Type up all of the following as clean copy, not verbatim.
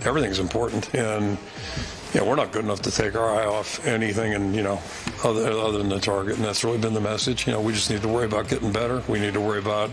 everything's important. And we're not good enough to take our eye off anything and, other than the target. And that's really been the message. We just need to worry about getting better. We need to worry about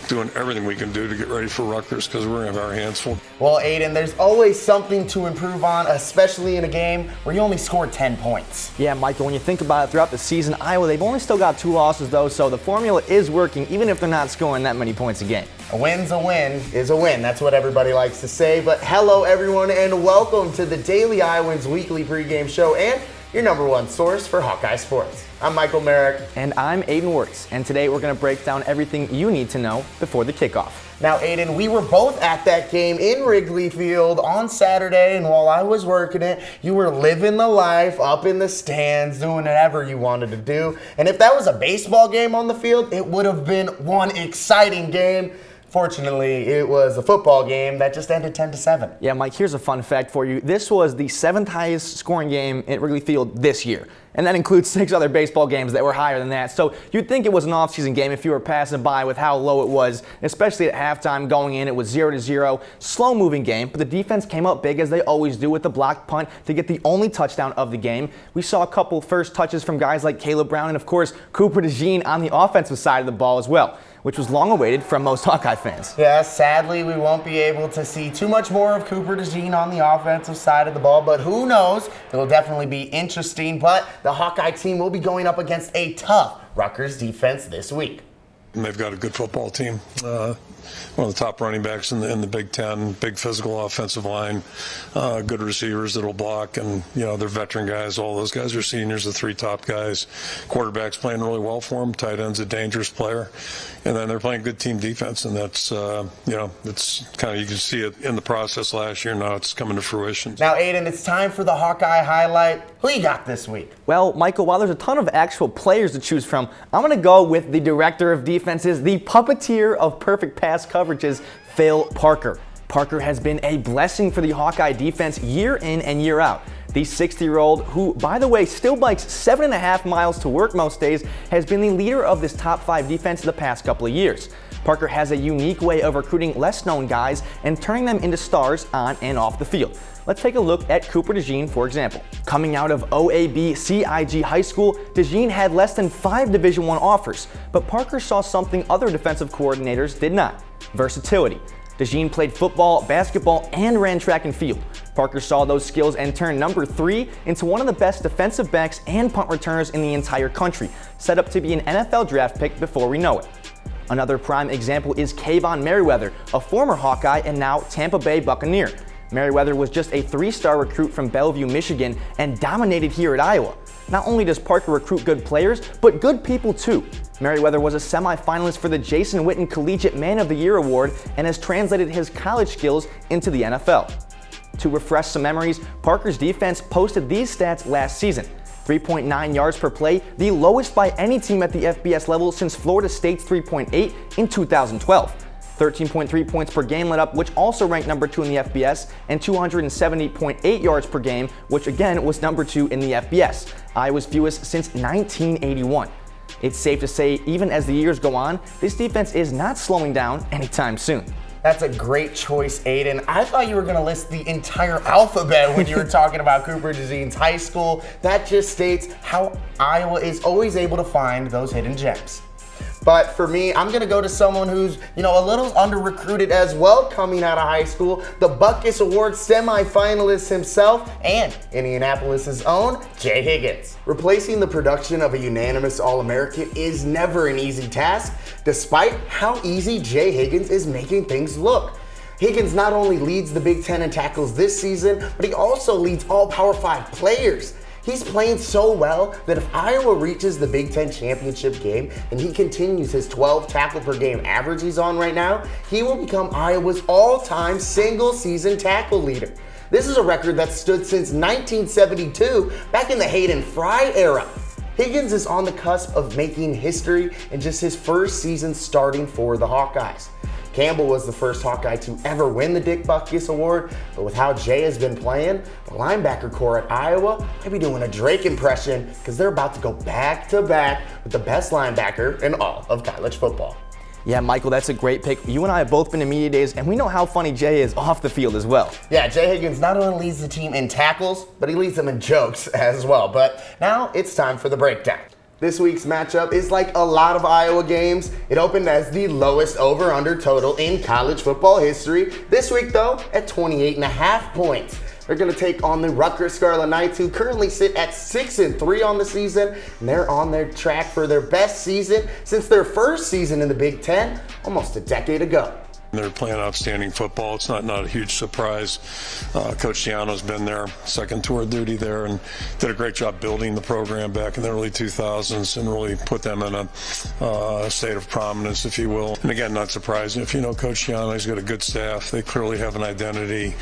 doing everything we can do to get ready for Rutgers because we're going to have our hands full. Well, Aiden, there's always something to improve on, especially in a game where you only scored 10 points. Yeah, Michael, when you think about it throughout the season, Iowa, they've only still got 2 losses, though, so the formula is working, even if they're not scoring that many points a game. A win's a win is a win. That's what everybody likes to say. But hello, everyone, and welcome to the Daily Iowans Weekly Pregame Show and your number one source for Hawkeye sports. I'm Michael Merrick. And I'm Aiden Wirtz. And today we're going to break down everything you need to know before the kickoff. Now, Aiden, we were both at that game in Wrigley Field on Saturday, and while I was working it, you were living the life up in the stands, doing whatever you wanted to do. And if that was a baseball game on the field, it would have been one exciting game. Fortunately, it was a football game that just ended 10-7. Yeah, Mike, here's a fun fact for you. This was the 7th highest scoring game at Wrigley Field this year. And that includes 6 other baseball games that were higher than that. So you'd think it was an off-season game if you were passing by with how low it was, especially at halftime going in. It was 0-0, slow-moving game, but the defense came up big as they always do with the blocked punt to get the only touchdown of the game. We saw a couple first touches from guys like Caleb Brown and, of course, Cooper DeJean on the offensive side of the ball as well, which was long awaited from most Hawkeye fans. Yeah, sadly, we won't be able to see too much more of Cooper DeJean on the offensive side of the ball, but who knows? It'll definitely be interesting, but the Hawkeye team will be going up against a tough Rutgers defense this week. And they've got a good football team. One of the top running backs in the Big Ten, big physical offensive line, good receivers that'll block, and they're veteran guys. All those guys are seniors, the 3 top guys. Quarterback's playing really well for them. Tight end's a dangerous player, and then they're playing good team defense, and that's it's kind of, you can see it in the process last year. Now it's coming to fruition. Now, Aiden, it's time for the Hawkeye Highlight. Who you got this week? Well, Michael, while there's a ton of actual players to choose from, I'm going to go with the director of defenses, the puppeteer of perfect pass coverages, Phil Parker. Parker has been a blessing for the Hawkeye defense year in and year out. The 60-year-old, who, by the way, still bikes 7.5 miles to work most days, has been the leader of this top 5 defense the past couple of years. Parker has a unique way of recruiting less-known guys and turning them into stars on and off the field. Let's take a look at Cooper DeJean, for example. Coming out of OAB CIG High School, DeJean had less than 5 Division I offers, but Parker saw something other defensive coordinators did not: versatility. DeJean played football, basketball, and ran track and field. Parker saw those skills and turned number 3 into one of the best defensive backs and punt returners in the entire country, set up to be an NFL draft pick before we know it. Another prime example is Kayvon Merriweather, a former Hawkeye and now Tampa Bay Buccaneer. Merriweather was just a 3-star recruit from Bellevue, Michigan, and dominated here at Iowa. Not only does Parker recruit good players, but good people too. Merriweather was a semifinalist for the Jason Witten Collegiate Man of the Year Award and has translated his college skills into the NFL. To refresh some memories, Parker's defense posted these stats last season: 3.9 yards per play, the lowest by any team at the FBS level since Florida State's 3.8 in 2012. 13.3 points per game let up, which also ranked number 2 in the FBS, and 270.8 yards per game, which again was number 2 in the FBS, Iowa's fewest since 1981. It's safe to say, even as the years go on, this defense is not slowing down anytime soon. That's a great choice, Aiden. I thought you were going to list the entire alphabet when you were talking about Cooper DeJean's high school. That just states how Iowa is always able to find those hidden gems. But for me, I'm going to go to someone who's, a little under-recruited as well coming out of high school, the Butkus Award semifinalist himself, and Indianapolis's own Jay Higgins. Replacing the production of a unanimous All-American is never an easy task, despite how easy Jay Higgins is making things look. Higgins not only leads the Big Ten in tackles this season, but he also leads all Power 5 players. He's playing so well that if Iowa reaches the Big Ten championship game and he continues his 12 tackle per game average he's on right now, he will become Iowa's all-time single-season tackle leader. This is a record that stood since 1972, back in the Hayden Fry era. Higgins is on the cusp of making history in just his first season starting for the Hawkeyes. Campbell was the first Hawkeye to ever win the Dick Butkus Award, but with how Jay has been playing, the linebacker core at Iowa might be doing a Drake impression because they're about to go back-to-back with the best linebacker in all of college football. Yeah, Michael, that's a great pick. You and I have both been in media days, and we know how funny Jay is off the field as well. Yeah, Jay Higgins not only leads the team in tackles, but he leads them in jokes as well. But now it's time for the breakdown. This week's matchup is like a lot of Iowa games. It opened as the lowest over-under total in college football history. This week, though, at 28.5 points. They're going to take on the Rutgers Scarlet Knights, who currently sit at 6-3 on the season, and they're on their track for their best season since their first season in the Big Ten almost a decade ago. They're playing outstanding football. It's not a huge surprise. Coach Giano's been there, second tour duty there, and did a great job building the program back in the early 2000s and really put them in a state of prominence, if you will. And again, not surprising. If you know Coach Giano, he's got a good staff. They clearly have an identity,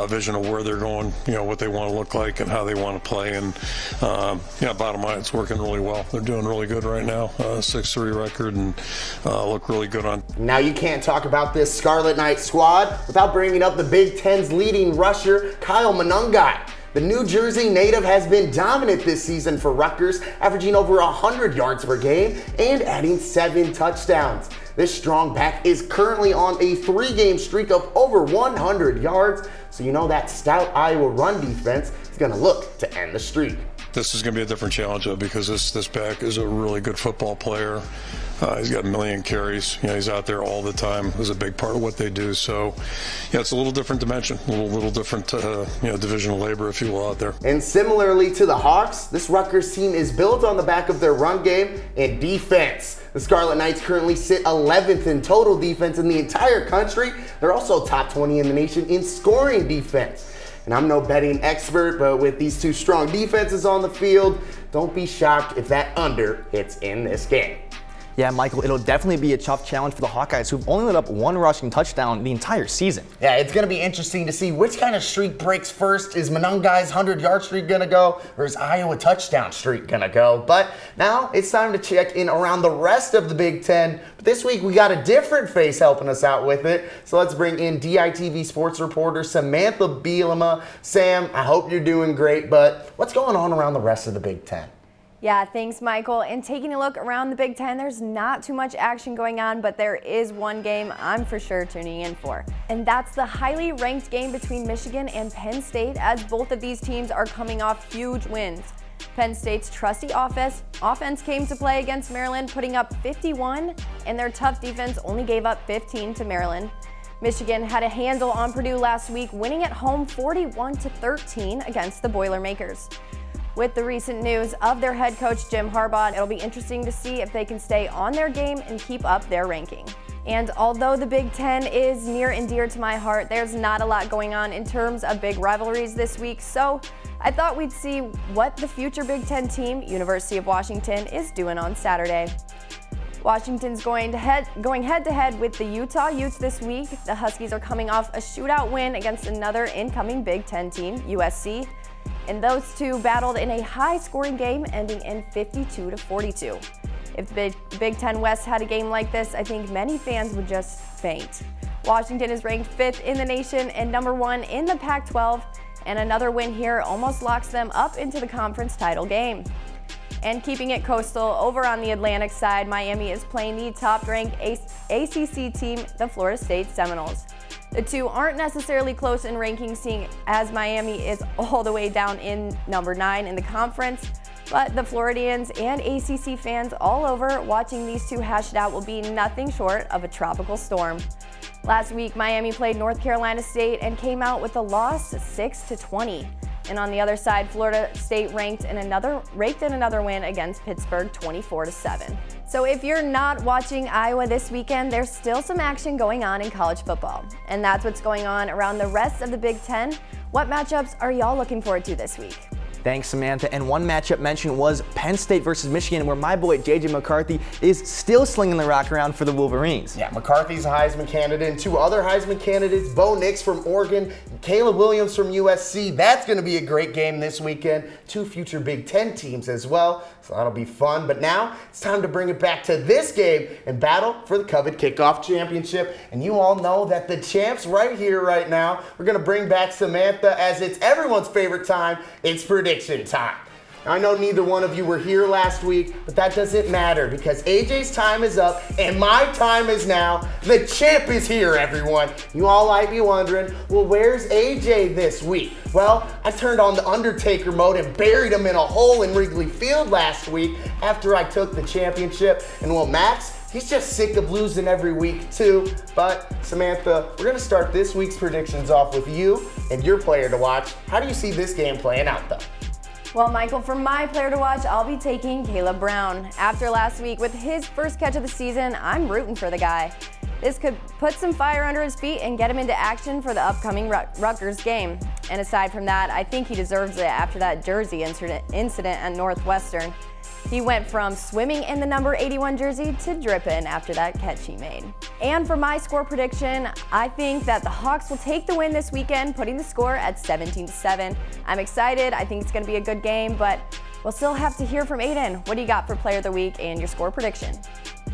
vision of where they're going, what they want to look like and how they want to play. And bottom line, it's working really well. They're doing really good right now, 6-3 record, and look really good on. Now you can't talk about this Scarlet Knights squad without bringing up the Big Ten's leading rusher, Kyle Monungai. The New Jersey native has been dominant this season for Rutgers, averaging over 100 yards per game and adding 7 touchdowns. This strong back is currently on a 3-game streak of over 100 yards, so that stout Iowa run defense is going to look to end the streak. This is going to be a different challenge, though, because this back is a really good football player. He's got a million carries. He's out there all the time. Is a big part of what they do. So, it's a little different dimension, a little different, division of labor, if you will, out there. And similarly to the Hawks, this Rutgers team is built on the back of their run game and defense. The Scarlet Knights currently sit 11th in total defense in the entire country. They're also top 20 in the nation in scoring defense. And I'm no betting expert, but with these two strong defenses on the field, don't be shocked if that under hits in this game. Yeah, Michael, it'll definitely be a tough challenge for the Hawkeyes, who've only let up 1 rushing touchdown the entire season. Yeah, it's going to be interesting to see which kind of streak breaks first. Is Monungai's 100-yard streak going to go, or is Iowa touchdown streak going to go? But now it's time to check in around the rest of the Big Ten. But this week we got a different face helping us out with it. So let's bring in DITV Sports reporter Samantha Bielema. Sam, I hope you're doing great, but what's going on around the rest of the Big Ten? Yeah, thanks, Michael. And taking a look around the Big Ten, there's not too much action going on, but there is one game I'm for sure tuning in for. And that's the highly ranked game between Michigan and Penn State, as both of these teams are coming off huge wins. Penn State's trusty offense came to play against Maryland, putting up 51, and their tough defense only gave up 15 to Maryland. Michigan had a handle on Purdue last week, winning at home 41-13 against the Boilermakers. With the recent news of their head coach, Jim Harbaugh, it'll be interesting to see if they can stay on their game and keep up their ranking. And although the Big Ten is near and dear to my heart, there's not a lot going on in terms of big rivalries this week, so I thought we'd see what the future Big Ten team, University of Washington, is doing on Saturday. Washington's going head-to-head with the Utah Utes this week. The Huskies are coming off a shootout win against another incoming Big Ten team, USC. And those two battled in a high-scoring game ending in 52-42. If the Big Ten West had a game like this, I think many fans would just faint. Washington is ranked 5th in the nation and number 1 in the Pac-12, and another win here almost locks them up into the conference title game. And keeping it coastal, over on the Atlantic side, Miami is playing the top-ranked ACC team, the Florida State Seminoles. The two aren't necessarily close in ranking, seeing as Miami is all the way down in number 9 in the conference, but the Floridians and ACC fans all over watching these two hash it out will be nothing short of a tropical storm. Last week, Miami played North Carolina State and came out with a loss 6-20. And on the other side, Florida State raked in another win against Pittsburgh 24-7. So if you're not watching Iowa this weekend, there's still some action going on in college football. And that's what's going on around the rest of the Big Ten. What matchups are y'all looking forward to this week? Thanks, Samantha. And one matchup mentioned was Penn State versus Michigan, where my boy J.J. McCarthy is still slinging the rock around for the Wolverines. Yeah, McCarthy's a Heisman candidate, and 2 other Heisman candidates, Bo Nix from Oregon, and Caleb Williams from USC. That's going to be a great game this weekend. 2 future Big Ten teams as well, so that'll be fun. But now it's time to bring it back to this game and battle for the coveted Kickoff Championship. And you all know that the champ's right here, right now. We're going to bring back Samantha, as it's everyone's favorite time. It's prediction time. I know neither one of you were here last week, but that doesn't matter because AJ's time is up and my time is now. The champ is here, everyone. You all might be wondering, well, where's AJ this week? Well, I turned on the Undertaker mode and buried him in a hole in Wrigley Field last week after I took the championship. And well, Max, he's just sick of losing every week too. But Samantha, we're gonna start this week's predictions off with you and your player to watch. How do you see this game playing out though? Well, Michael, for my player to watch, I'll be taking Caleb Brown. After last week with his first catch of the season, I'm rooting for the guy. This could put some fire under his feet and get him into action for the upcoming Rutgers game. And aside from that, I think he deserves it after that jersey incident at Northwestern. He went from swimming in the number 81 jersey to dripping after that catch he made. And for my score prediction, I think that the Hawks will take the win this weekend, putting the score at 17-7. I'm excited. I think it's going to be a good game, but we'll still have to hear from Aiden. What do you got for player of the week and your score prediction?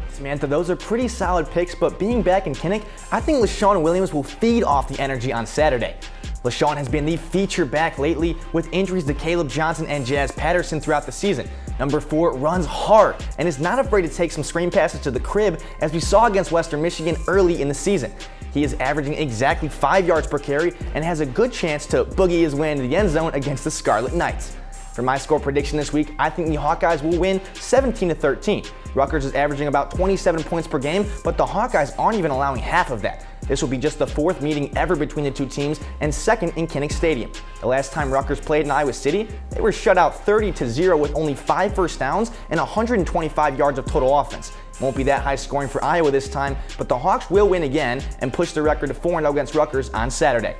Samantha, those are pretty solid picks, but being back in Kinnick, I think LaShawn Williams will feed off the energy on Saturday. LaShawn has been the feature back lately with injuries to Caleb Johnson and Jazz Patterson throughout the season. Number 4 runs hard and is not afraid to take some screen passes to the crib as we saw against Western Michigan early in the season. He is averaging exactly 5 yards per carry and has a good chance to boogie his way into the end zone against the Scarlet Knights. For my score prediction this week, I think the Hawkeyes will win 17-13. Rutgers is averaging about 27 points per game, but the Hawkeyes aren't even allowing half of that. This will be just the 4th meeting ever between the two teams and 2nd in Kinnick Stadium. The last time Rutgers played in Iowa City, they were shut out 30-0 with only 5 first downs and 125 yards of total offense. It won't be that high scoring for Iowa this time, but the Hawks will win again and push the record to 4-0 against Rutgers on Saturday.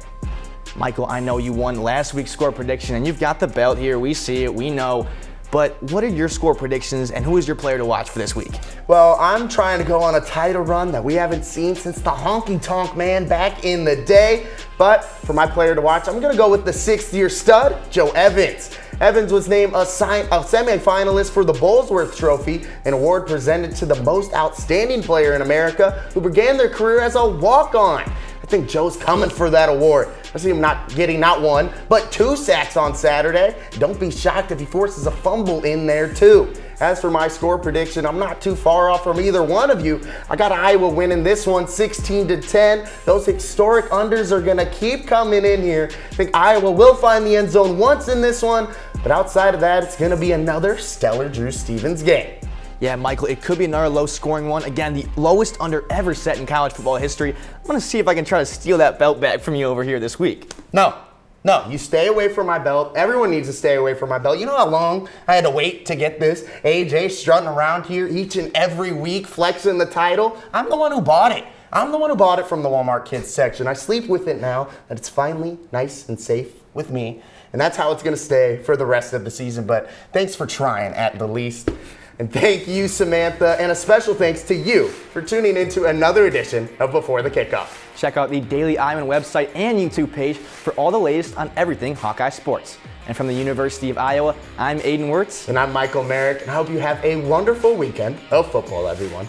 Michael, I know you won last week's score prediction and you've got the belt here. We see it, we know. But what are your score predictions and who is your player to watch for this week? Well, I'm trying to go on a title run that we haven't seen since the Honky Tonk Man back in the day. But for my player to watch, I'm going to go with the 6th-year stud, Joe Evans. Evans was named a semi-finalist for the Bullsworth Trophy, an award presented to the most outstanding player in America who began their career as a walk-on. I think Joe's coming for that award. I see him not getting not 1, but 2 sacks on Saturday. Don't be shocked if he forces a fumble in there too. As for my score prediction, I'm not too far off from either one of you. I got Iowa winning this one 16-10. Those historic unders are gonna keep coming in here. I think Iowa will find the end zone once in this one, but outside of that, it's gonna be another stellar Drew Stevens game. Yeah, Michael, it could be another low-scoring one. Again, the lowest under ever set in college football history. I'm going to see if I can try to steal that belt back from you over here this week. No, you stay away from my belt. Everyone needs to stay away from my belt. You know how long I had to wait to get this? AJ strutting around here each and every week, flexing the title. I'm the one who bought it. I'm the one who bought it from the Walmart Kids section. I sleep with it now that it's finally nice and safe with me. And that's how it's going to stay for the rest of the season. But thanks for trying at the least. And thank you, Samantha, and a special thanks to you for tuning into another edition of Before the Kickoff. Check out the Daily Iman website and YouTube page for all the latest on everything Hawkeye sports. And from the University of Iowa, I'm Aiden Wirtz. And I'm Michael Merrick, and I hope you have a wonderful weekend of football, everyone.